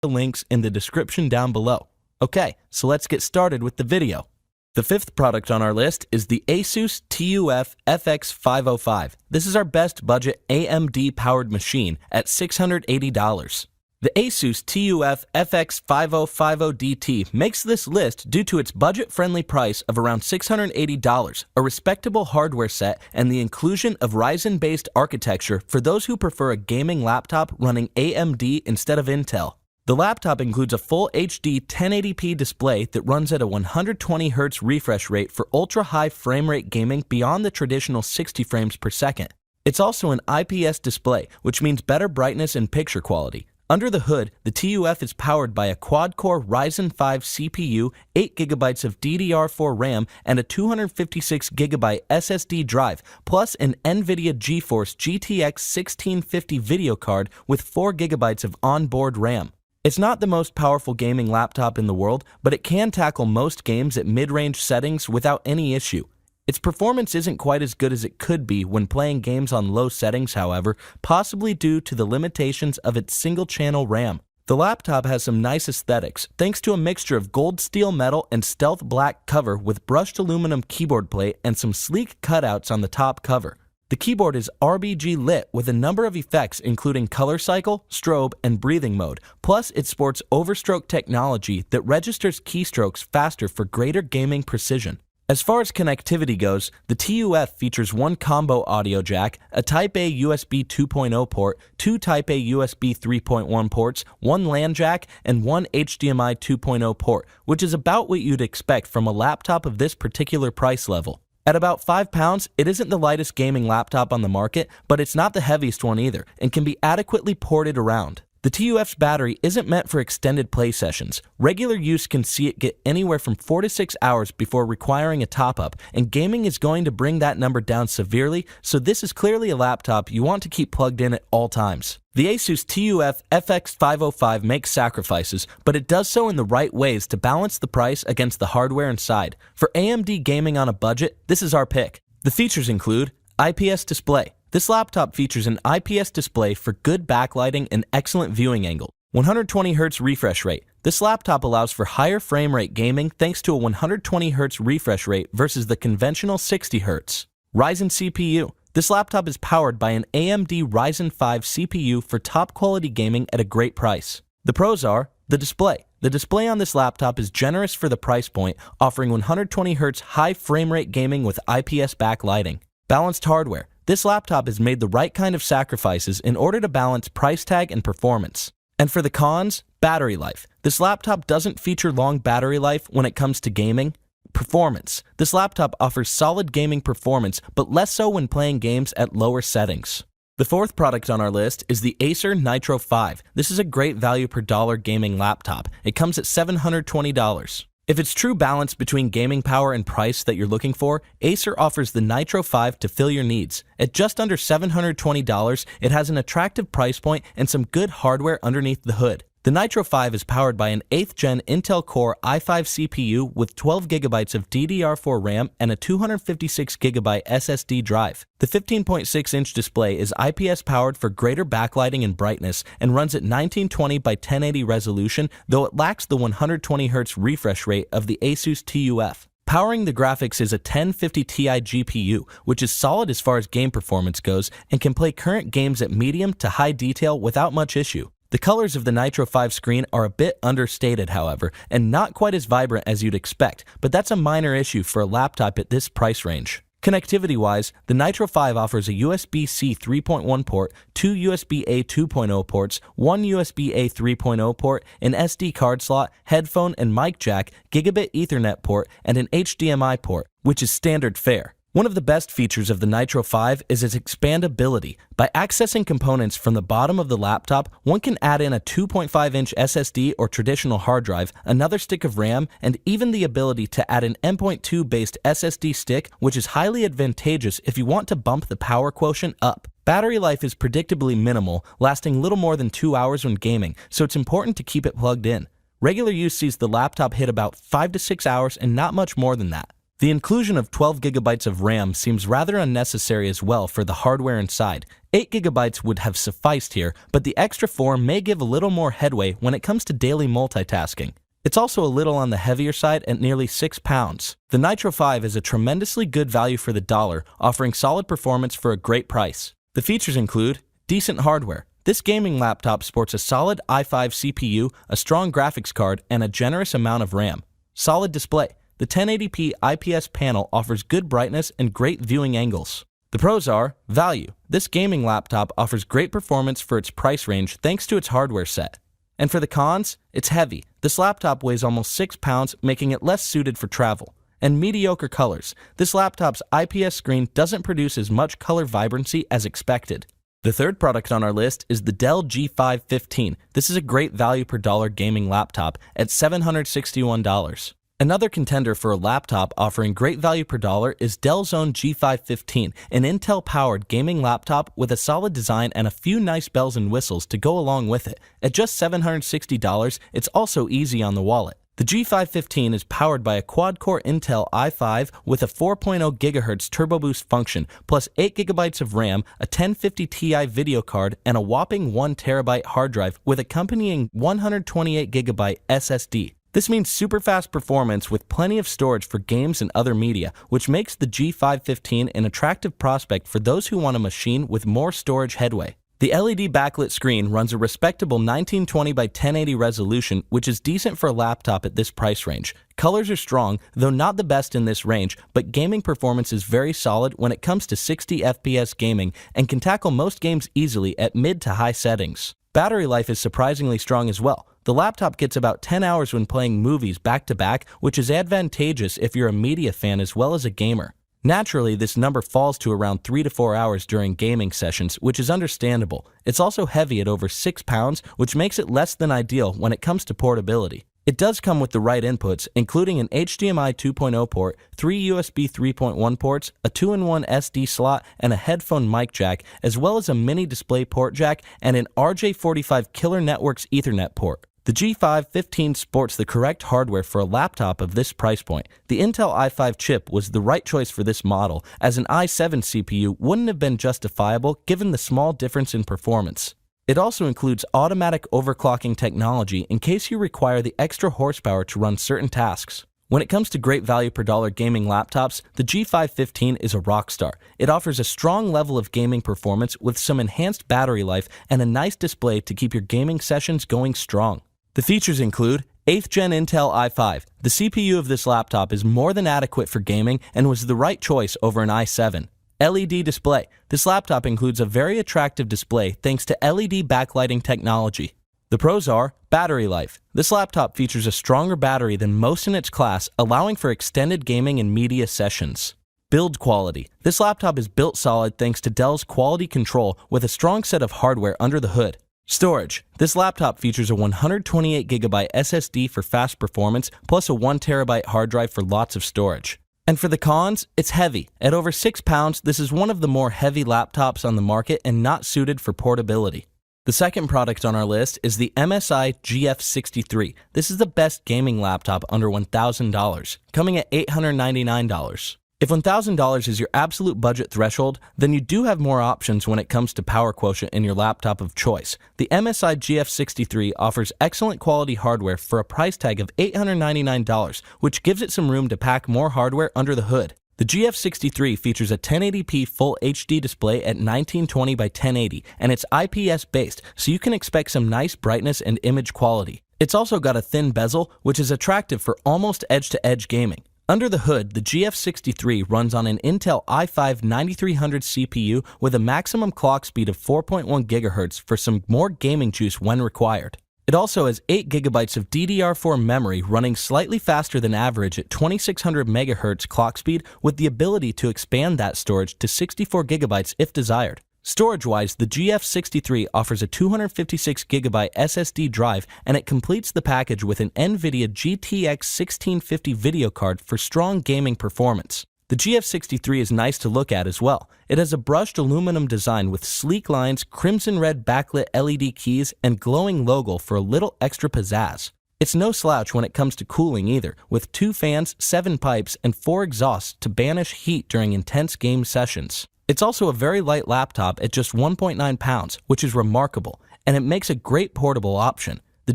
the links in the description down below. Okay, so let's get started with the video. The fifth product on our list is the Asus TUF FX505. This is our best budget AMD powered machine at $680. The Asus TUF FX5050DT makes this list due to its budget-friendly price of around $680, a respectable hardware set, and the inclusion of Ryzen-based architecture for those who prefer a gaming laptop running AMD instead of Intel. The laptop includes a full HD 1080p display that runs at a 120Hz refresh rate for ultra-high frame rate gaming beyond the traditional 60 frames per second. It's also an IPS display, which means better brightness and picture quality. Under the hood, the TUF is powered by a quad-core Ryzen 5 CPU, 8GB of DDR4 RAM, and a 256GB SSD drive, plus an NVIDIA GeForce GTX 1650 video card with 4GB of onboard RAM. It's not the most powerful gaming laptop in the world, but it can tackle most games at mid-range settings without any issue. Its performance isn't quite as good as it could be when playing games on low settings, however, possibly due to the limitations of its single-channel RAM. The laptop has some nice aesthetics, thanks to a mixture of gold steel metal and stealth black cover with brushed aluminum keyboard plate and some sleek cutouts on the top cover. The keyboard is RGB lit with a number of effects including color cycle, strobe, and breathing mode, plus it sports overstroke technology that registers keystrokes faster for greater gaming precision. As far as connectivity goes, the TUF features one combo audio jack, a Type-A USB 2.0 port, two Type-A USB 3.1 ports, one LAN jack, and one HDMI 2.0 port, which is about what you'd expect from a laptop of this particular price level. At about £5, it isn't the lightest gaming laptop on the market, but it's not the heaviest one either, and can be adequately ported around. The TUF's battery isn't meant for extended play sessions. Regular use can see it get anywhere from 4 to 6 hours before requiring a top-up, and gaming is going to bring that number down severely, so this is clearly a laptop you want to keep plugged in at all times. The Asus TUF FX505 makes sacrifices, but it does so in the right ways to balance the price against the hardware inside. For AMD gaming on a budget, this is our pick. The features include IPS display. This laptop features an IPS display for good backlighting and excellent viewing angle. 120Hz refresh rate. This laptop allows for higher frame rate gaming thanks to a 120Hz refresh rate versus the conventional 60Hz. Ryzen CPU. This laptop is powered by an AMD Ryzen 5 CPU for top quality gaming at a great price. The pros are the display. The display on this laptop is generous for the price point, offering 120Hz high frame rate gaming with IPS backlighting. Balanced hardware. This laptop has made the right kind of sacrifices in order to balance price tag and performance. And for the cons, battery life. This laptop doesn't feature long battery life when it comes to gaming. Performance. This laptop offers solid gaming performance, but less so when playing games at lower settings. The fourth product on our list is the Acer Nitro 5. This is a great value per dollar gaming laptop. It comes at $720. If it's true balance between gaming power and price that you're looking for, Acer offers the Nitro 5 to fill your needs. At just under $720, it has an attractive price point and some good hardware underneath the hood. The Nitro 5 is powered by an 8th Gen Intel Core i5 CPU with 12GB of DDR4 RAM and a 256GB SSD drive. The 15.6-inch display is IPS powered for greater backlighting and brightness and runs at 1920 by 1080 resolution, though it lacks the 120Hz refresh rate of the Asus TUF. Powering the graphics is a 1050 Ti GPU, which is solid as far as game performance goes and can play current games at medium to high detail without much issue. The colors of the Nitro 5 screen are a bit understated, however, and not quite as vibrant as you'd expect, but that's a minor issue for a laptop at this price range. Connectivity-wise, the Nitro 5 offers a USB-C 3.1 port, two USB-A 2.0 ports, one USB-A 3.0 port, an SD card slot, headphone and mic jack, gigabit Ethernet port, and an HDMI port, which is standard fare. One of the best features of the Nitro 5 is its expandability. By accessing components from the bottom of the laptop, one can add in a 2.5-inch SSD or traditional hard drive, another stick of RAM, and even the ability to add an M.2 based SSD stick, which is highly advantageous if you want to bump the power quotient up. Battery life is predictably minimal, lasting little more than 2 hours when gaming, so it's important to keep it plugged in. Regular use sees the laptop hit about 5 to 6 hours and not much more than that. The inclusion of 12 gigabytes of RAM seems rather unnecessary as well for the hardware inside. 8 gigabytes would have sufficed here, but the extra 4 may give a little more headway when it comes to daily multitasking. It's also a little on the heavier side at nearly 6 pounds. The Nitro 5 is a tremendously good value for the dollar, offering solid performance for a great price. The features include decent hardware. This gaming laptop sports a solid i5 CPU, a strong graphics card, and a generous amount of RAM. Solid display. The 1080p IPS panel offers good brightness and great viewing angles. The pros are value. This gaming laptop offers great performance for its price range thanks to its hardware set. And for the cons, it's heavy. This laptop weighs almost 6 pounds, making it less suited for travel. And mediocre colors. This laptop's IPS screen doesn't produce as much color vibrancy as expected. The third product on our list is the Dell G515. This is a great value per dollar gaming laptop at $761. Another contender for a laptop offering great value per dollar is Dell's own G515, an Intel-powered gaming laptop with a solid design and a few nice bells and whistles to go along with it. At just $760, it's also easy on the wallet. The G515 is powered by a quad-core Intel i5 with a 4.0 GHz turbo boost function, plus 8 GB of RAM, a 1050 Ti video card, and a whopping 1 TB hard drive with accompanying 128 GB SSD. This means super fast performance with plenty of storage for games and other media, which makes the G515 an attractive prospect for those who want a machine with more storage headway. The LED backlit screen runs a respectable 1920 by 1080 resolution, which is decent for a laptop at this price range. Colors are strong, though not the best in this range, but gaming performance is very solid when it comes to 60 FPS gaming and can tackle most games easily at mid to high settings. Battery life is surprisingly strong as well. The laptop gets about 10 hours when playing movies back to back, which is advantageous if you're a media fan as well as a gamer. Naturally, this number falls to around 3 to 4 hours during gaming sessions, which is understandable. It's also heavy at over 6 pounds, which makes it less than ideal when it comes to portability. It does come with the right inputs, including an HDMI 2.0 port, 3 USB 3.1 ports, a 2-in-1 SD slot, and a headphone mic jack, as well as a mini display port jack and an RJ45 Killer Networks Ethernet port. The G515 sports the correct hardware for a laptop of this price point. The Intel i5 chip was the right choice for this model, as an i7 CPU wouldn't have been justifiable given the small difference in performance. It also includes automatic overclocking technology in case you require the extra horsepower to run certain tasks. When it comes to great value per dollar gaming laptops, the G515 is a rock star. It offers a strong level of gaming performance with some enhanced battery life and a nice display to keep your gaming sessions going strong. The features include 8th Gen Intel i5. The CPU of this laptop is more than adequate for gaming and was the right choice over an i7. LED display. This laptop includes a very attractive display thanks to LED backlighting technology. The pros are battery life. This laptop features a stronger battery than most in its class, allowing for extended gaming and media sessions. Build quality. This laptop is built solid thanks to Dell's quality control with a strong set of hardware under the hood. Storage. This laptop features a 128 GB SSD for fast performance, plus a 1 TB hard drive for lots of storage. And for the cons, it's heavy. At over 6 pounds, this is one of the more heavy laptops on the market and not suited for portability. The second product on our list is the MSI GF63. This is the best gaming laptop under $1,000, coming at $899. If $1,000 is your absolute budget threshold, then you do have more options when it comes to power quotient in your laptop of choice. The MSI GF63 offers excellent quality hardware for a price tag of $899, which gives it some room to pack more hardware under the hood. The GF63 features a 1080p Full HD display at 1920 by 1080, and it's IPS based, so you can expect some nice brightness and image quality. It's also got a thin bezel, which is attractive for almost edge-to-edge gaming. Under the hood, the GF63 runs on an Intel i5 9300 CPU with a maximum clock speed of 4.1 GHz for some more gaming juice when required. It also has 8 GB of DDR4 memory running slightly faster than average at 2600 MHz clock speed with the ability to expand that storage to 64 GB if desired. Storage-wise, the GF63 offers a 256 GB SSD drive, and it completes the package with an NVIDIA GTX 1650 video card for strong gaming performance. The GF63 is nice to look at as well. It has a brushed aluminum design with sleek lines, crimson red backlit LED keys, and glowing logo for a little extra pizzazz. It's no slouch when it comes to cooling either, with 2 fans, 7 pipes, and 4 exhausts to banish heat during intense game sessions. It's also a very light laptop at just 1.9 pounds, which is remarkable, and it makes a great portable option. The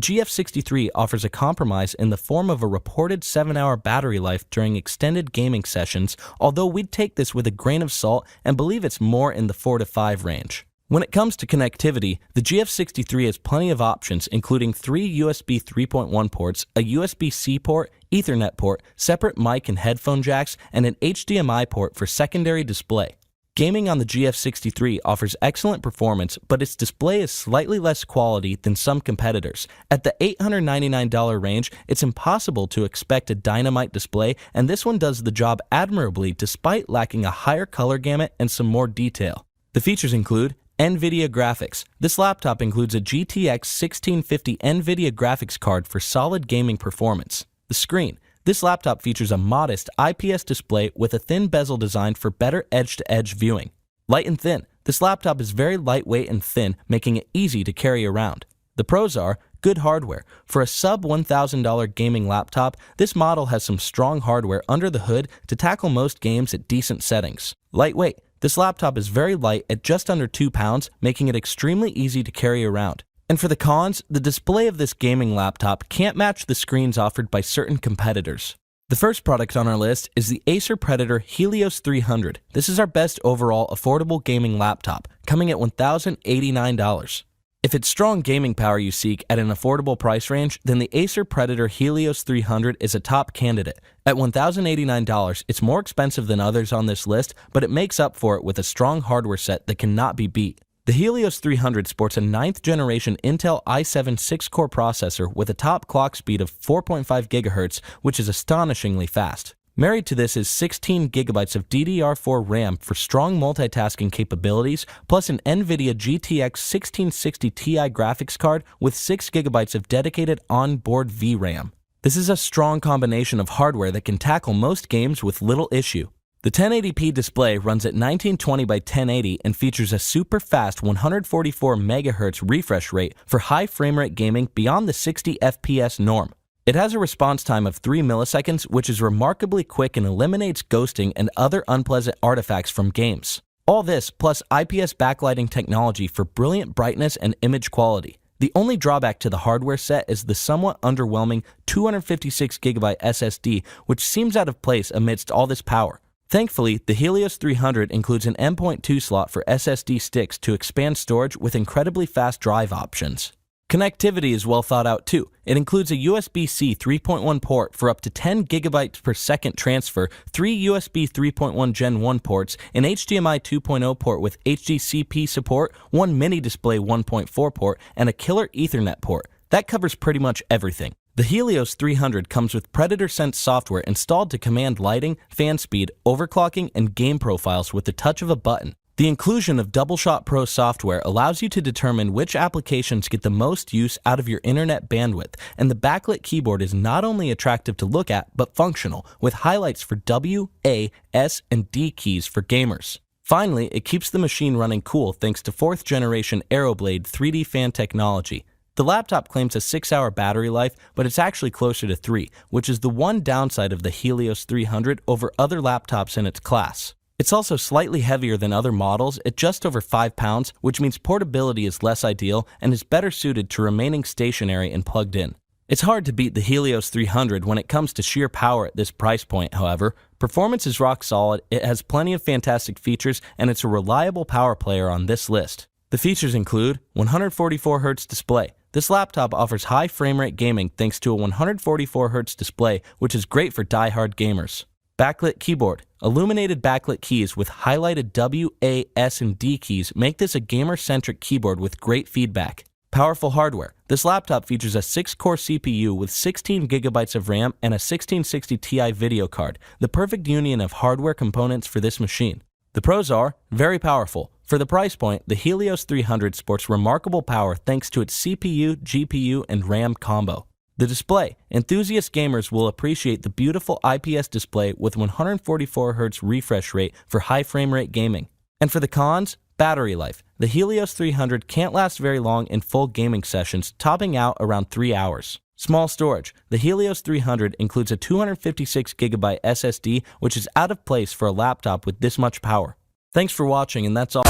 GF63 offers a compromise in the form of a reported 7-hour battery life during extended gaming sessions, although we'd take this with a grain of salt and believe it's more in the 4 to 5 range. When it comes to connectivity, the GF63 has plenty of options, including 3 USB 3.1 ports, a USB-C port, Ethernet port, separate mic and headphone jacks, and an HDMI port for secondary display. Gaming on the GF63 offers excellent performance, but its display is slightly less quality than some competitors. At the $899 range, it's impossible to expect a dynamite display, and this one does the job admirably despite lacking a higher color gamut and some more detail. The features include NVIDIA graphics. This laptop includes a GTX 1650 NVIDIA graphics card for solid gaming performance. The screen. This laptop features a modest IPS display with a thin bezel designed for better edge-to-edge viewing. Light and thin. This laptop is very lightweight and thin, making it easy to carry around. The pros are good hardware. For a sub-$1,000 gaming laptop, this model has some strong hardware under the hood to tackle most games at decent settings. Lightweight. This laptop is very light at just under 2 pounds, making it extremely easy to carry around. And for the cons, the display of this gaming laptop can't match the screens offered by certain competitors. The first product on our list is the Acer Predator Helios 300. This is our best overall affordable gaming laptop, coming at $1,089. If it's strong gaming power you seek at an affordable price range, then the Acer Predator Helios 300 is a top candidate. At $1,089, it's more expensive than others on this list, but it makes up for it with a strong hardware set that cannot be beat. The Helios 300 sports a 9th generation Intel i7 6-core processor with a top clock speed of 4.5 GHz, which is astonishingly fast. Married to this is 16 GB of DDR4 RAM for strong multitasking capabilities, plus an NVIDIA GTX 1660 Ti graphics card with 6 GB of dedicated onboard VRAM. This is a strong combination of hardware that can tackle most games with little issue. The 1080p display runs at 1920 by 1080 and features a super fast 144 MHz refresh rate for high frame rate gaming beyond the 60 FPS norm. It has a response time of 3 milliseconds, which is remarkably quick and eliminates ghosting and other unpleasant artifacts from games. All this plus IPS backlighting technology for brilliant brightness and image quality. The only drawback to the hardware set is the somewhat underwhelming 256GB SSD, which seems out of place amidst all this power. Thankfully, the Helios 300 includes an M.2 slot for SSD sticks to expand storage with incredibly fast drive options. Connectivity is well thought out too. It includes a USB-C 3.1 port for up to 10 GB per second transfer, 3 USB 3.1 Gen 1 ports, an HDMI 2.0 port with HDCP support, 1 mini display 1.4 port, and a killer Ethernet port. That covers pretty much everything. The Helios 300 comes with Predator Sense software installed to command lighting, fan speed, overclocking, and game profiles with the touch of a button. The inclusion of Doubleshot Pro software allows you to determine which applications get the most use out of your internet bandwidth, and the backlit keyboard is not only attractive to look at, but functional, with highlights for W, A, S, and D keys for gamers. Finally, it keeps the machine running cool thanks to 4th generation Aeroblade 3D fan technology. The laptop claims a 6-hour battery life, but it's actually closer to 3, which is the one downside of the Helios 300 over other laptops in its class. It's also slightly heavier than other models at just over 5 pounds, which means portability is less ideal and is better suited to remaining stationary and plugged in. It's hard to beat the Helios 300 when it comes to sheer power at this price point, however. Performance is rock solid, it has plenty of fantastic features, and it's a reliable power player on this list. The features include 144Hz display. This laptop offers high frame rate gaming thanks to a 144Hz display, which is great for die-hard gamers. Backlit keyboard. Illuminated backlit keys with highlighted W, A, S, and D keys make this a gamer-centric keyboard with great feedback. Powerful hardware. This laptop features a 6-core CPU with 16 GB of RAM and a 1660 Ti video card, the perfect union of hardware components for this machine. The pros are very powerful. For the price point, the Helios 300 sports remarkable power thanks to its CPU, GPU, and RAM combo. The display. Enthusiast gamers will appreciate the beautiful IPS display with 144Hz refresh rate for high frame rate gaming. And for the cons, battery life. The Helios 300 can't last very long in full gaming sessions, topping out around 3 hours. Small storage. The Helios 300 includes a 256GB SSD, which is out of place for a laptop with this much power. Thanks for watching, and that's all.